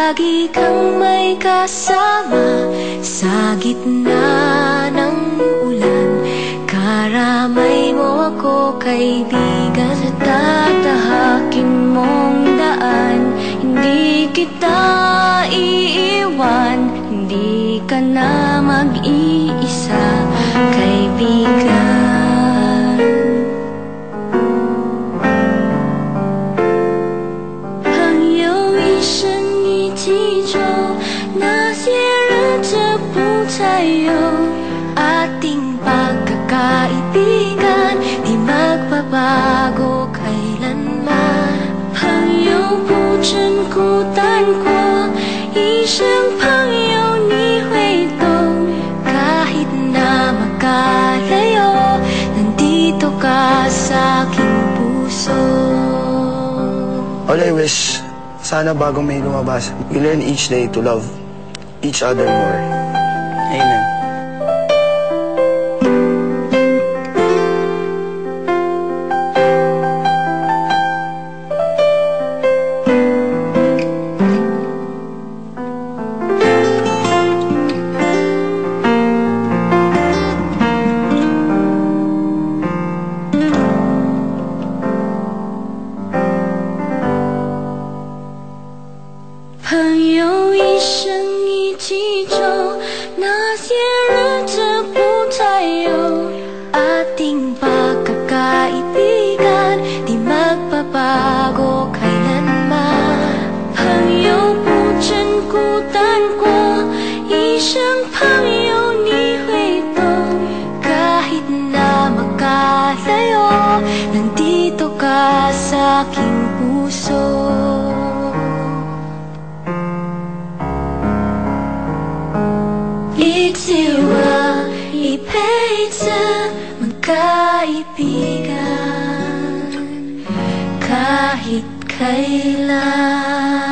lagi kang may kasama sa gitna ng ulan. Karamay mo ako, kaibigan. Sa tatahakin mong daan, hindi kita iiwan. Hindi ka na mag-iisa, kaibigan. Ating pagkakaibigan, di magbabago kailanman. 朋友不真孤单过，一生朋友你会懂。kahit na magkalayo, nandito ka sa aking puso. All I wish, sana bago may lumabas, we learn each day to love each other more. Amen. Ating pagkakaibigan, di magbabago kailanman. 朋友不真孤单过，一生朋友你会懂。kahit na magkalayo, nandito ka sa aking puso. Itsiwa, ipahitsa, magkaibigan kahit kailan.